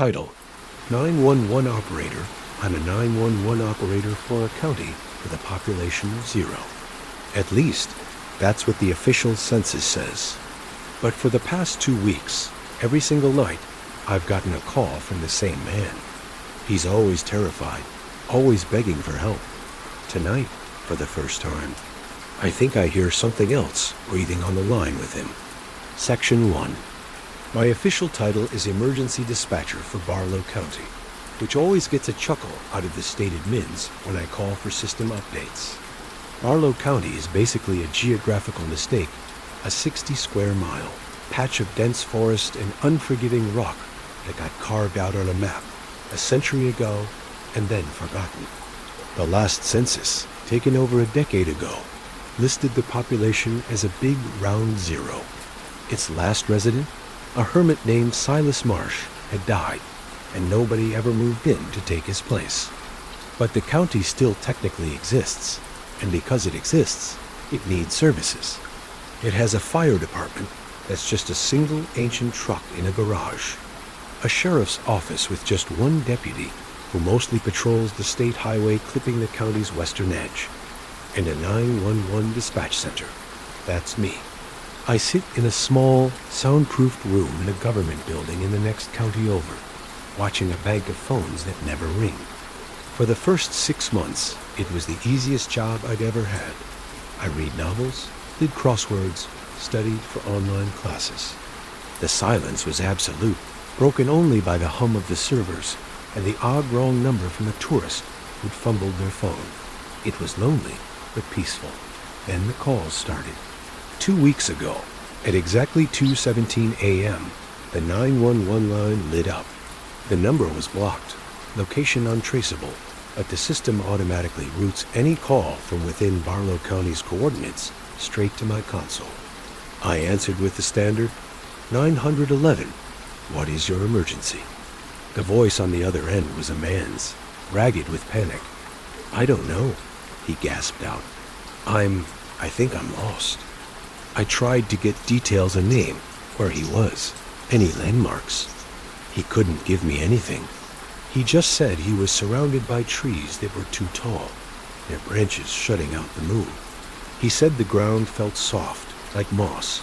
Title: 911 Operator. I'm a 911 operator for a county with a population of 0. At least, that's what the official census says. But for the past 2 weeks, every single night, I've gotten a call from the same man. He's always terrified, always begging for help. Tonight, for the first time, I think I hear something else breathing on the line with him. Section 1. My official title is Emergency Dispatcher for Barlow County, which always gets a chuckle out of the state admins when I call for system updates. Barlow County is basically a geographical mistake, a 60-square-mile patch of dense forest and unforgiving rock that got carved out on a map a century ago and then forgotten. The last census, taken over a decade ago, listed the population as a big round 0. Its last resident, a hermit named Silas Marsh, had died, and nobody ever moved in to take his place. But the county still technically exists, and because it exists, it needs services. It has a fire department that's just a single ancient truck in a garage, a sheriff's office with just one deputy who mostly patrols the state highway clipping the county's western edge, and a 911 dispatch center. That's me. I sit in a small, soundproofed room in a government building in the next county over, watching a bank of phones that never ring. For the first 6 months, it was the easiest job I'd ever had. I read novels, did crosswords, studied for online classes. The silence was absolute, broken only by the hum of the servers and the odd wrong number from a tourist who'd fumbled their phone. It was lonely, but peaceful. Then the calls started. 2 weeks ago, at exactly 2:17 a.m., the 911 line lit up. The number was blocked, location untraceable, but the system automatically routes any call from within Barlow County's coordinates straight to my console. I answered with the standard, 911, what is your emergency? The voice on the other end was a man's, ragged with panic. I don't know, he gasped out. I think I'm lost. I tried to get details, a name, where he was, any landmarks. He couldn't give me anything. He just said he was surrounded by trees that were too tall, their branches shutting out the moon. He said the ground felt soft, like moss,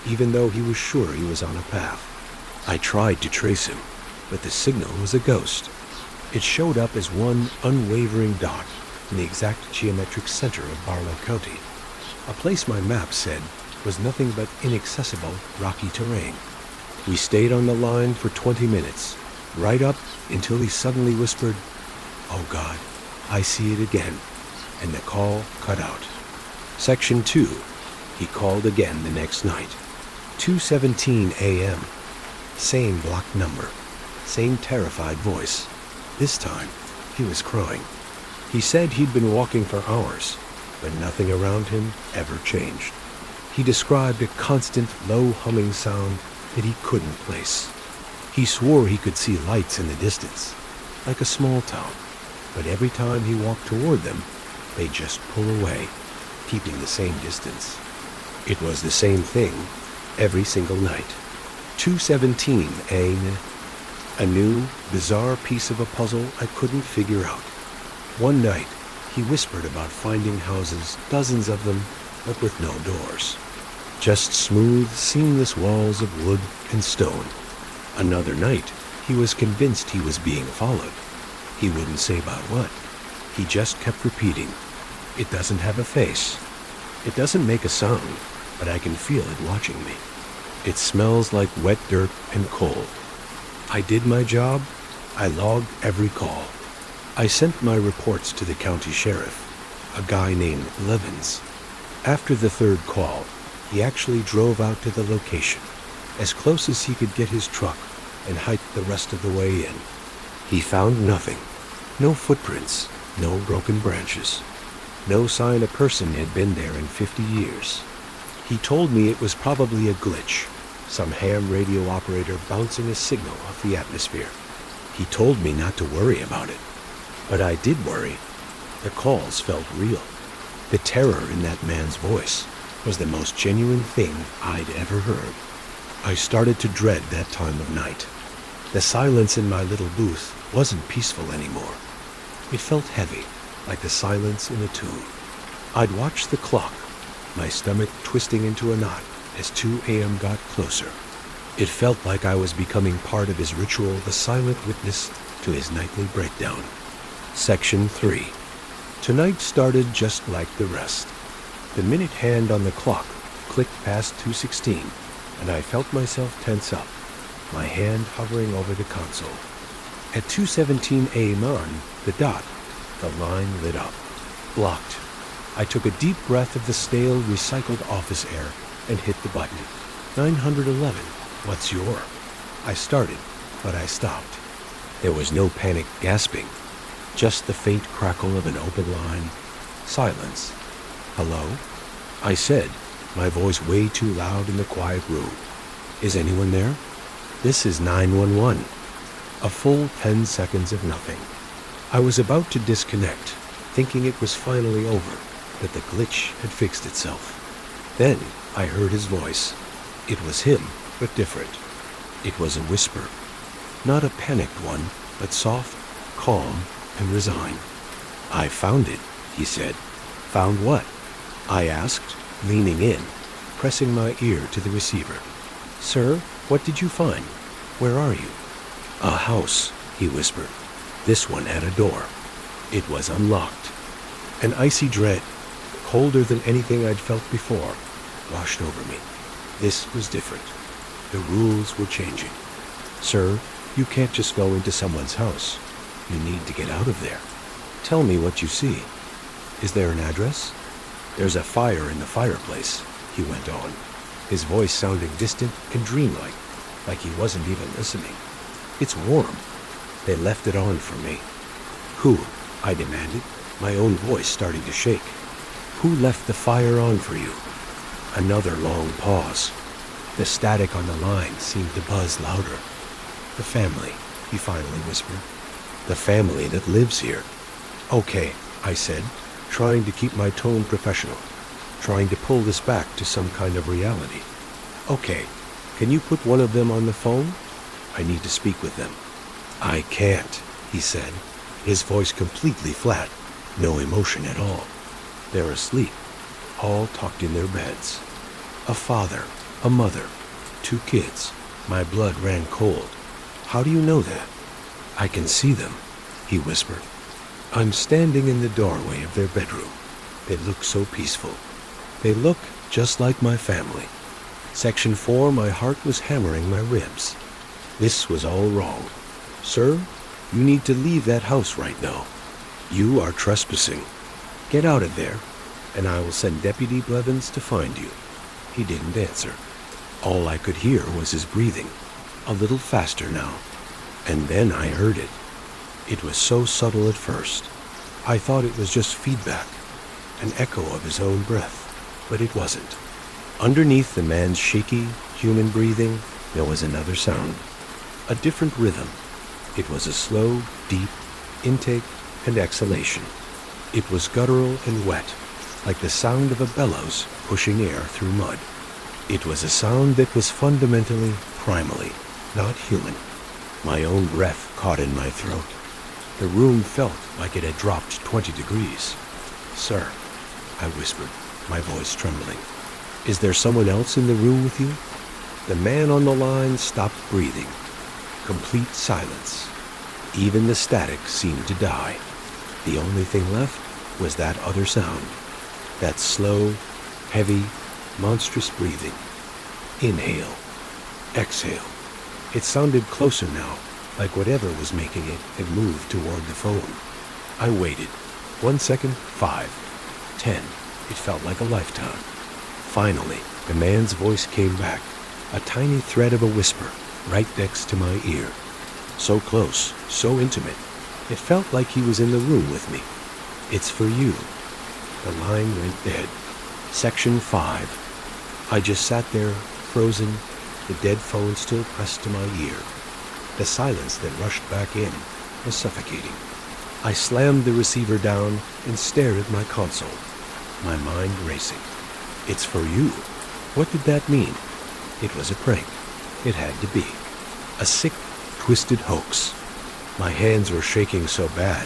even though he was sure he was on a path. I tried to trace him, but the signal was a ghost. It showed up as one unwavering dot in the exact geometric center of Barlow County, a place my map said was nothing but inaccessible, rocky terrain. We stayed on the line for 20 minutes, right up until he suddenly whispered, "Oh God, I see it again," and the call cut out. Section 2. He called again the next night. 2:17 a.m. Same blocked number. Same terrified voice. This time, he was crying. He said he'd been walking for hours, but nothing around him ever changed. He described a constant, low humming sound that he couldn't place. He swore he could see lights in the distance, like a small town, but every time he walked toward them, they'd just pull away, keeping the same distance. It was the same thing every single night. 2:17 a.m. A new, bizarre piece of a puzzle I couldn't figure out. One night, he whispered about finding houses, dozens of them, but with no doors. Just smooth, seamless walls of wood and stone. Another night, he was convinced he was being followed. He wouldn't say about what. He just kept repeating, "It doesn't have a face. It doesn't make a sound, but I can feel it watching me. It smells like wet dirt and cold." I did my job. I logged every call. I sent my reports to the county sheriff, a guy named Levins. After the third call, he actually drove out to the location, as close as he could get his truck, and hiked the rest of the way in. He found nothing. No footprints, no broken branches. No sign a person had been there in 50 years. He told me it was probably a glitch, some ham radio operator bouncing a signal off the atmosphere. He told me not to worry about it. But I did worry. The calls felt real. The terror in that man's voice was the most genuine thing I'd ever heard. I started to dread that time of night. The silence in my little booth wasn't peaceful anymore. It felt heavy, like the silence in a tomb. I'd watched the clock, my stomach twisting into a knot as 2 a.m. got closer. It felt like I was becoming part of his ritual, the silent witness to his nightly breakdown. Section 3. Tonight started just like the rest. The minute hand on the clock clicked past 2:16, and I felt myself tense up, my hand hovering over the console. At 2:17 a.m. on the dot, the line lit up. Blocked. I took a deep breath of the stale, recycled office air and hit the button. 911. What's your? I started, but I stopped. There was no panic gasping, just the faint crackle of an open line. Silence. Hello? I said, my voice way too loud in the quiet room. Is anyone there? This is 911. A full 10 seconds of nothing. I was about to disconnect, thinking it was finally over, that the glitch had fixed itself. Then I heard his voice. It was him, but different. It was a whisper. Not a panicked one, but soft, calm, and resigned. I found it, he said. Found what? I asked, leaning in, pressing my ear to the receiver. Sir, what did you find? Where are you? A house, he whispered. This one had a door. It was unlocked. An icy dread, colder than anything I'd felt before, washed over me. This was different. The rules were changing. Sir, you can't just go into someone's house. You need to get out of there. Tell me what you see. Is there an address? There's a fire in the fireplace, he went on, his voice sounding distant and dreamlike, like he wasn't even listening. It's warm. They left it on for me. Who? I demanded, my own voice starting to shake. Who left the fire on for you? Another long pause. The static on the line seemed to buzz louder. The family, he finally whispered. The family that lives here. Okay, I said, trying to keep my tone professional, trying to pull this back to some kind of reality. Okay, can you put one of them on the phone? I need to speak with them. I can't, he said, his voice completely flat, no emotion at all. They're asleep, all tucked in their beds. A father, a mother, 2 kids. My blood ran cold. How do you know that? I can see them, he whispered. I'm standing in the doorway of their bedroom. They look so peaceful. They look just like my family. Section 4, my heart was hammering my ribs. This was all wrong. Sir, you need to leave that house right now. You are trespassing. Get out of there, and I will send Deputy Blevins to find you. He didn't answer. All I could hear was his breathing, a little faster now. And then I heard it. It was so subtle at first. I thought it was just feedback, an echo of his own breath, but it wasn't. Underneath the man's shaky, human breathing, there was another sound, a different rhythm. It was a slow, deep intake and exhalation. It was guttural and wet, like the sound of a bellows pushing air through mud. It was a sound that was fundamentally, primally, not human. My own breath caught in my throat. The room felt like it had dropped 20 degrees. Sir, I whispered, my voice trembling. Is there someone else in the room with you? The man on the line stopped breathing. Complete silence. Even the static seemed to die. The only thing left was that other sound. That slow, heavy, monstrous breathing. Inhale. Exhale. It sounded closer now, like whatever was making it had moved toward the phone. I waited. 1 second, 5, 10. It felt like a lifetime. Finally, the man's voice came back, a tiny thread of a whisper, right next to my ear. So close, so intimate. It felt like he was in the room with me. It's for you. The line went dead. Section 5. I just sat there, frozen, the dead phone still pressed to my ear. The silence that rushed back in was suffocating. I slammed the receiver down and stared at my console, my mind racing. It's for you. What did that mean? It was a prank. It had to be. A sick, twisted hoax. My hands were shaking so bad,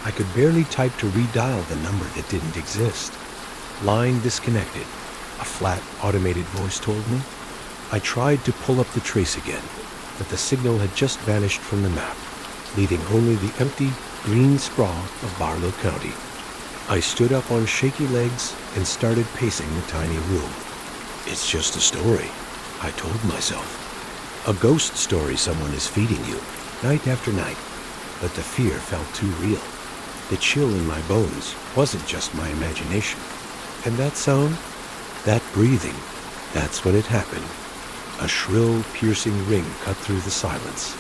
I could barely type to redial the number that didn't exist. Line disconnected, a flat, automated voice told me. I tried to pull up the trace again, but the signal had just vanished from the map, leaving only the empty, green sprawl of Barlow County. I stood up on shaky legs and started pacing the tiny room. It's just a story, I told myself. A ghost story someone is feeding you, night after night. But the fear felt too real. The chill in my bones wasn't just my imagination. And that sound, that breathing, that's when it happened. A shrill, piercing ring cut through the silence.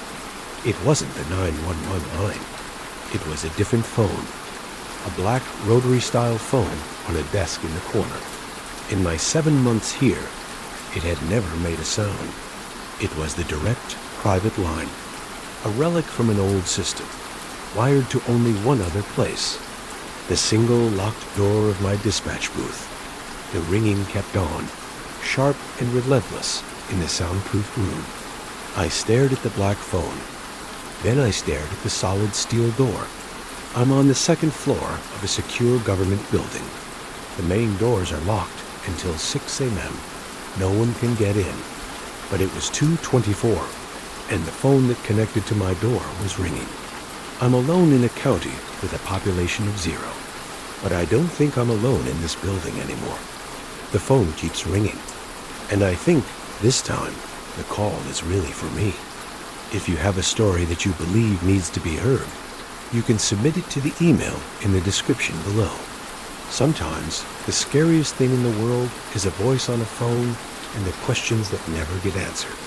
It wasn't the 911 line. It was a different phone. A black rotary-style phone on a desk in the corner. In my 7 months here, it had never made a sound. It was the direct, private line. A relic from an old system, wired to only one other place. The single locked door of my dispatch booth. The ringing kept on, sharp and relentless in the soundproof room. I stared at the black phone. Then I stared at the solid steel door. I'm on the second floor of a secure government building. The main doors are locked until 6 a.m. No one can get in. But it was 2:24, and the phone that connected to my door was ringing. I'm alone in a county with a population of 0. But I don't think I'm alone in this building anymore. The phone keeps ringing. And I think, this time, the call is really for me. If you have a story that you believe needs to be heard, you can submit it to the email in the description below. Sometimes, the scariest thing in the world is a voice on a phone and the questions that never get answered.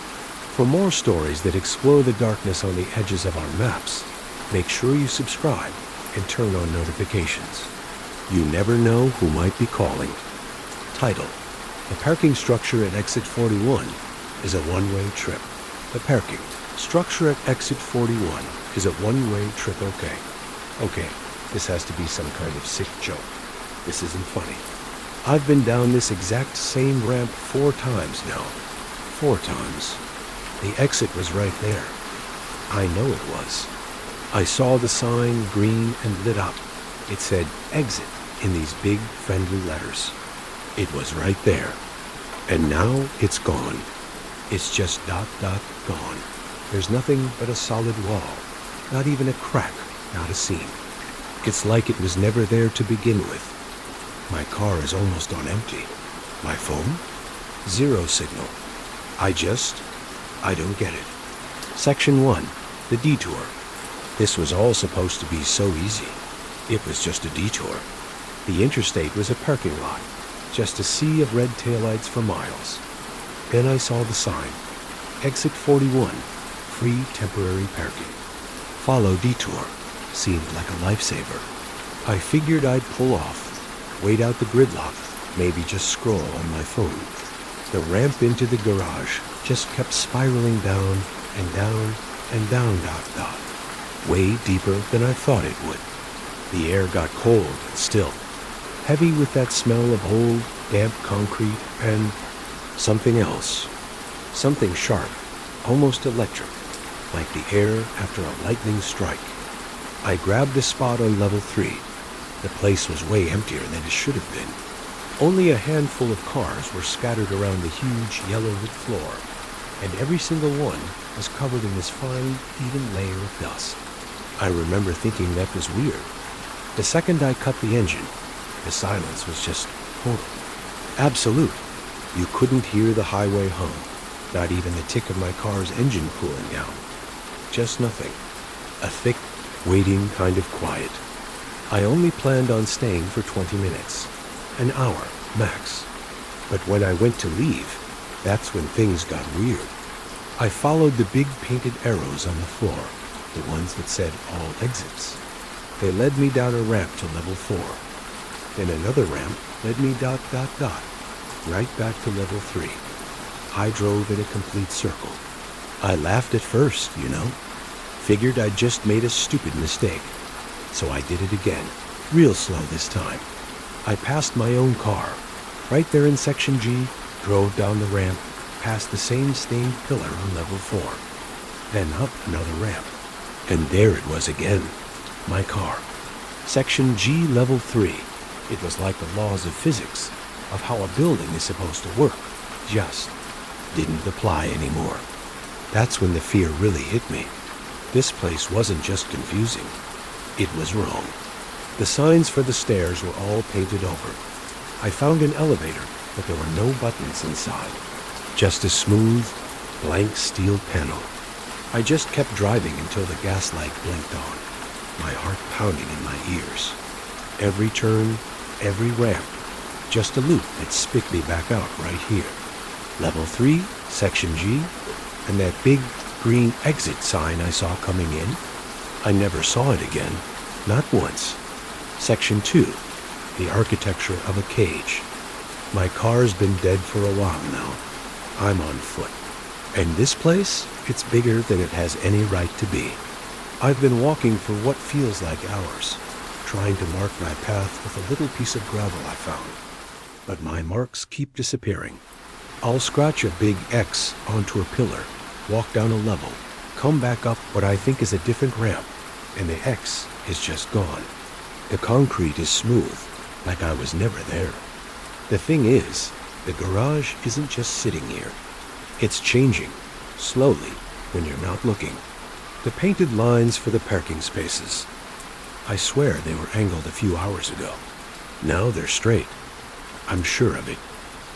For more stories that explore the darkness on the edges of our maps, make sure you subscribe and turn on notifications. You never know who might be calling. Title: The parking structure at exit 41 is a one-way trip. The parking structure at exit 41 is a one-way trip. Okay, this has to be some kind of sick joke. This isn't funny. I've been down this exact same ramp 4 times now. 4 times. The exit was right there. I know it was. I saw the sign, green and lit up. It said exit in these big friendly letters. It was right there. And now it's gone. It's just ... gone. There's nothing but a solid wall. Not even a crack, not a seam. It's like it was never there to begin with. My car is almost on empty. My phone? 0 signal. I don't get it. Section 1, the detour. This was all supposed to be so easy. It was just a detour. The interstate was a parking lot, just a sea of red taillights for miles. Then I saw the sign, exit 41, free temporary parking. Follow detour. Seemed like a lifesaver. I figured I'd pull off, wait out the gridlock, maybe just scroll on my phone. The ramp into the garage just kept spiraling down and down and down ... way deeper than I thought it would. The air got cold and still, heavy with that smell of old, damp concrete and something else. Something sharp, almost electric, like the air after a lightning strike. I grabbed a spot on level 3. The place was way emptier than it should have been. Only a handful of cars were scattered around the huge yellow-lit floor, and every single one was covered in this fine, even layer of dust. I remember thinking that was weird. The second I cut the engine, the silence was just total. Absolute. You couldn't hear the highway hum, not even the tick of my car's engine cooling down. Just nothing. A thick, waiting kind of quiet. I only planned on staying for 20 minutes. An hour, max. But when I went to leave, that's when things got weird. I followed the big painted arrows on the floor, the ones that said all exits. They led me down a ramp to level 4. Then another ramp led me ... right back to level 3. I drove in a complete circle. I laughed at first, Figured I'd just made a stupid mistake. So I did it again, real slow this time. I passed my own car. Right there in Section G, drove down the ramp, past the same stained pillar on level 4. then up another ramp. And there it was again, my car. Section G, level 3. It was like the laws of physics, of how a building is supposed to work, just didn't apply anymore. That's when the fear really hit me. This place wasn't just confusing, it was wrong. The signs for the stairs were all painted over. I found an elevator, but there were no buttons inside. Just a smooth, blank steel panel. I just kept driving until the gas light blinked on, my heart pounding in my ears. Every turn, every ramp, just a loop that spit me back out right here. Level 3, Section G, and that big green exit sign I saw coming in. I never saw it again, not once. Section 2, the architecture of a cage. My car's been dead for a while now. I'm on foot. And this place, it's bigger than it has any right to be. I've been walking for what feels like hours, trying to mark my path with a little piece of gravel I found. But my marks keep disappearing. I'll scratch a big X onto a pillar, walk down a level, come back up what I think is a different ramp, and the X is just gone. The concrete is smooth, like I was never there. The thing is, the garage isn't just sitting here. It's changing, slowly, when you're not looking. The painted lines for the parking spaces. I swear they were angled a few hours ago. Now they're straight. I'm sure of it.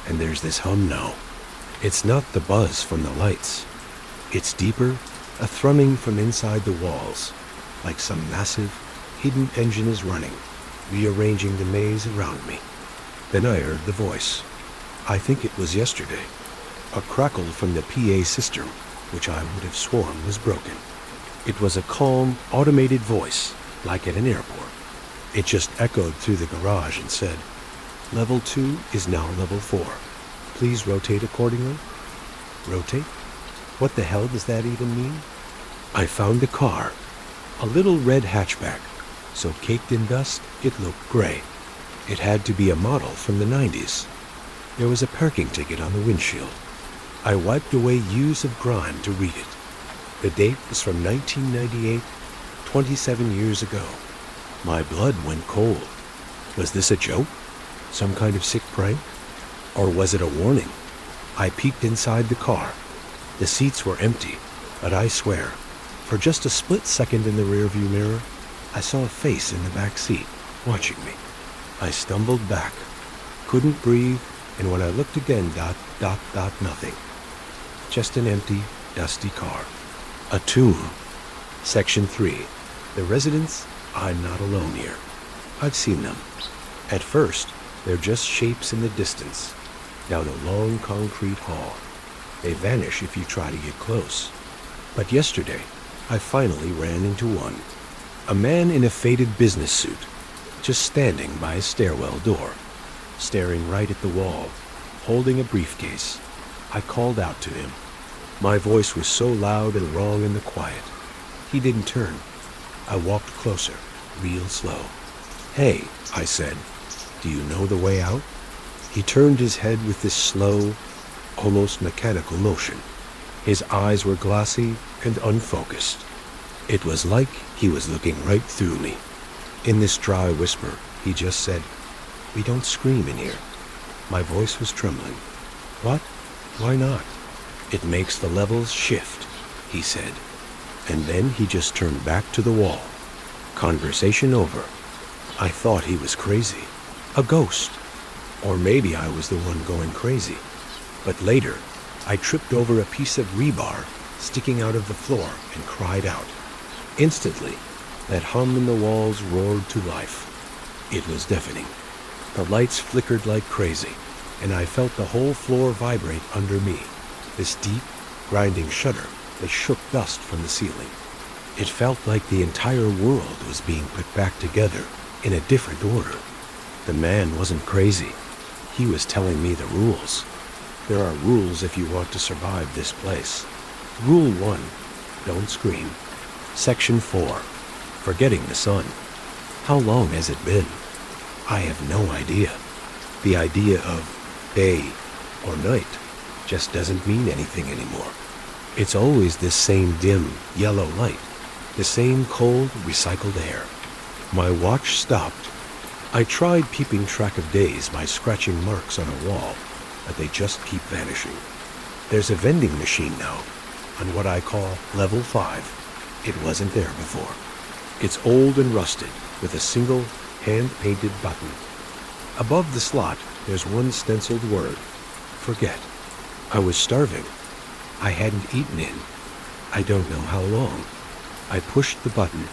And there's this hum now. It's not the buzz from the lights. It's deeper, a thrumming from inside the walls, like some massive, hidden engine is running, rearranging the maze around me. Then I heard the voice. I think it was yesterday. A crackle from the PA system, which I would have sworn was broken. It was a calm, automated voice, like at an airport. It just echoed through the garage and said, "Level 2 is now level 4. Please rotate accordingly." Rotate? What the hell does that even mean? I found the car, a little red hatchback, so caked in dust it looked gray. It had to be a model from the 90s. There was a parking ticket on the windshield. I wiped away years of grime to read it. The date was from 1998, 27 years ago. My blood went cold. Was this a joke? Some kind of sick prank? Or was it a warning? I peeked inside the car. The seats were empty, but I swear, for just a split second in the rearview mirror, I saw a face in the back seat, watching me. I stumbled back, couldn't breathe, and when I looked again, nothing. Just an empty, dusty car. A tomb. Section 3. The residents, I'm not alone here. I've seen them. At first, they're just shapes in the distance, down a long concrete hall. They vanish if you try to get close. But yesterday, I finally ran into one. A man in a faded business suit, just standing by a stairwell door, staring right at the wall, holding a briefcase. I called out to him. My voice was so loud and wrong in the quiet. He didn't turn. I walked closer, real slow. "Hey," I said, "do you know the way out?" He turned his head with this slow, almost mechanical motion. His eyes were glassy and unfocused. It was like he was looking right through me. In this dry whisper, he just said, "We don't scream in here." My voice was trembling. "What? Why not?" "It makes the levels shift," he said. And then he just turned back to the wall. Conversation over. I thought he was crazy. A ghost. Or maybe I was the one going crazy. But later, I tripped over a piece of rebar sticking out of the floor and cried out. Instantly, that hum in the walls roared to life. It was deafening. The lights flickered like crazy, and I felt the whole floor vibrate under me. This deep, grinding shudder that shook dust from the ceiling. It felt like the entire world was being put back together in a different order. The man wasn't crazy. He was telling me the rules. There are rules if you want to survive this place. Rule 1, don't scream. Section 4, forgetting the sun. How long has it been? I have no idea. The idea of day or night just doesn't mean anything anymore. It's always this same dim, yellow light, the same cold, recycled air. My watch stopped. I tried keeping track of days by scratching marks on a wall, but they just keep vanishing. There's a vending machine now, on what I call level 5. It wasn't there before. It's old and rusted, with a single hand-painted button. Above the slot, there's one stenciled word: forget. I was starving. I hadn't eaten in I don't know how long. I pushed the button.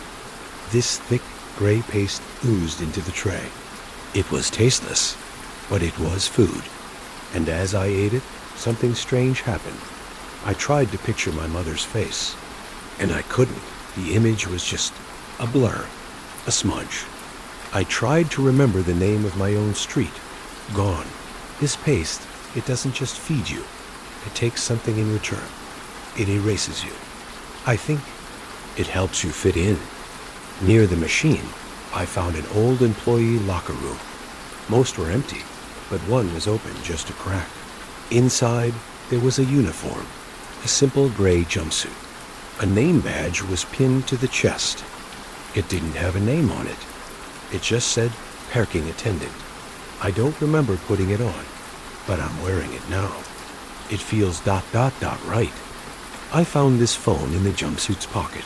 This thick gray paste oozed into the tray. It was tasteless, but it was food. And as I ate it, something strange happened. I tried to picture my mother's face, and I couldn't. The image was just a blur, a smudge. I tried to remember the name of my own street. Gone. This paste, it doesn't just feed you. It takes something in return. It erases you. I think it helps you fit in. Near the machine, I found an old employee locker room. Most were empty, but one was open just a crack. Inside, there was a uniform, a simple gray jumpsuit. A name badge was pinned to the chest. It didn't have a name on it. It just said parking attendant. I don't remember putting it on, but I'm wearing it now. It feels ... right. I found this phone in the jumpsuit's pocket.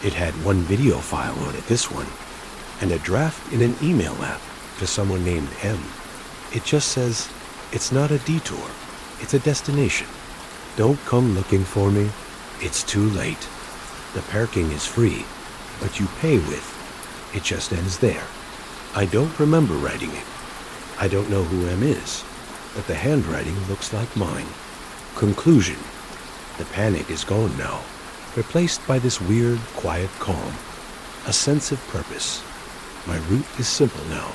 It had one video file on it, this one, and a draft in an email app to someone named M. It just says, it's not a detour, it's a destination. Don't come looking for me. It's too late. The parking is free, but you pay with. It just ends there. I don't remember writing it. I don't know who M is, but the handwriting looks like mine. Conclusion. The panic is gone now, replaced by this weird, quiet calm. A sense of purpose. My route is simple now.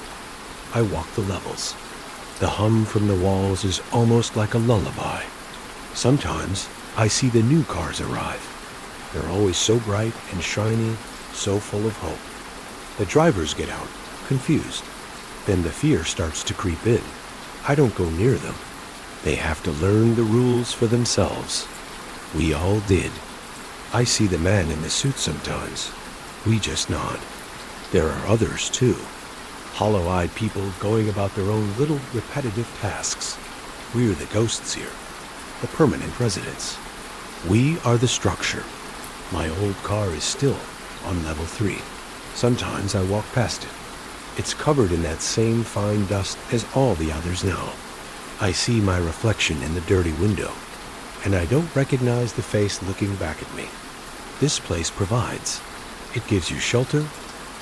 I walk the levels. The hum from the walls is almost like a lullaby. Sometimes I see the new cars arrive. They're always so bright and shiny, so full of hope. The drivers get out, confused. Then the fear starts to creep in. I don't go near them. They have to learn the rules for themselves. We all did. I see the man in the suit sometimes. We just nod. There are others, too. Hollow-eyed people going about their own little repetitive tasks. We're the ghosts here, the permanent residents. We are the structure. My old car is still on level 3. Sometimes I walk past it. It's covered in that same fine dust as all the others now. I see my reflection in the dirty window, and I don't recognize the face looking back at me. This place provides. It gives you shelter.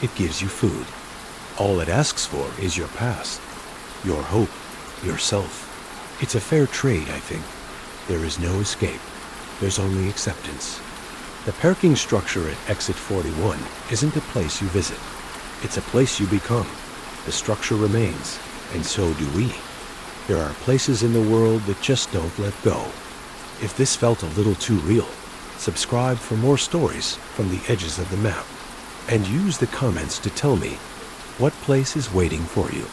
It gives you food. All it asks for is your past, your hope, yourself. It's a fair trade, I think. There is no escape. There's only acceptance. The parking structure at Exit 41 isn't a place you visit. It's a place you become. The structure remains, and so do we. There are places in the world that just don't let go. If this felt a little too real, subscribe for more stories from the edges of the map, and use the comments to tell me what place is waiting for you.